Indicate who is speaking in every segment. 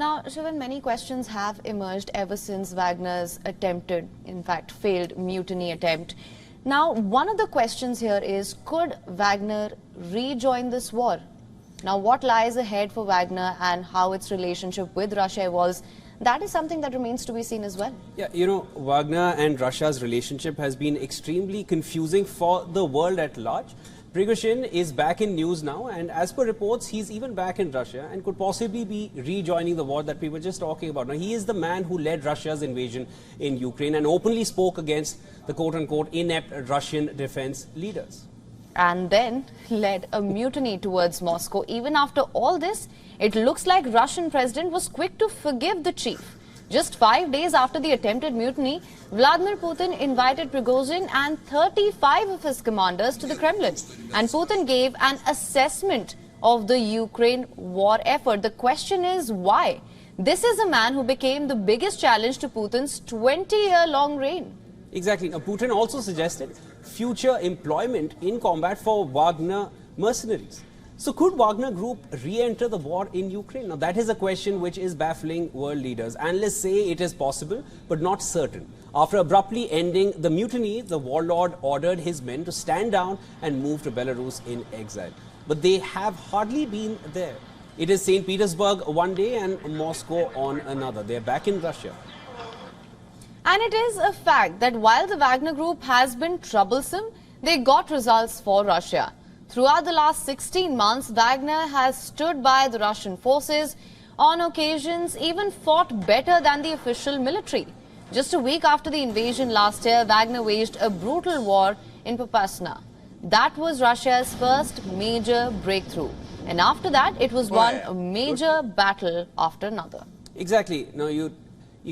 Speaker 1: Now, Shivan, many questions have emerged ever since Wagner's attempted, in fact, failed mutiny attempt. Now, one of the questions here is, could Wagner rejoin this war? Now, what lies ahead for Wagner and how its relationship with Russia evolves, that is something that remains to be seen as well.
Speaker 2: Yeah, you know, Wagner and Russia's relationship has been extremely confusing for the world at large. Prigozhin is back in news now, and as per reports, he's even back in Russia and could possibly be rejoining the war that we were just talking about. Now, he is the man who led Russia's invasion in Ukraine and openly spoke against the quote-unquote inept Russian defense leaders.
Speaker 1: And then led a mutiny towards Moscow. Even after all this, it looks like Russian president was quick to forgive the chief. Just 5 days after the attempted mutiny, Vladimir Putin invited Prigozhin and 35 of his commanders to the Kremlin. And Putin gave an assessment of the Ukraine war effort. The question is why? This is a man who became the biggest challenge to Putin's 20-year-long reign.
Speaker 2: Exactly. Now, Putin also suggested future employment in combat for Wagner mercenaries. So could Wagner Group re-enter the war in Ukraine? Now, that is a question which is baffling world leaders. Analysts say it is possible, but not certain. After abruptly ending the mutiny, the warlord ordered his men to stand down and move to Belarus in exile. But they have hardly been there. It is St. Petersburg one day and Moscow on another. They are back in Russia.
Speaker 1: And it is a fact that while the Wagner Group has been troublesome, they got results for Russia. Throughout the last 16 months, Wagner has stood by the Russian forces, on occasions even fought better than the official military. Just a week after the invasion last year, Wagner waged a brutal war in Popasna. That was Russia's first major breakthrough. And after that, it was one major battle after another.
Speaker 2: Exactly. Now, you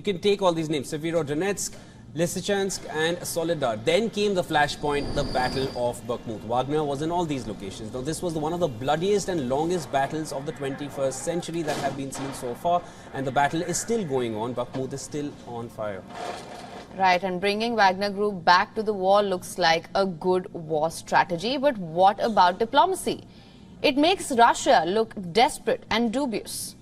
Speaker 2: can take all these names, Severodonetsk, Lysychansk and Soledar. Then came the flashpoint, the Battle of Bakhmut. Wagner was in all these locations. Now, this was one of the bloodiest and longest battles of the 21st century that have been seen so far. And the battle is still going on. Bakhmut is still on fire.
Speaker 1: Right, and bringing Wagner Group back to the war looks like a good war strategy. But what about diplomacy? It makes Russia look desperate and dubious.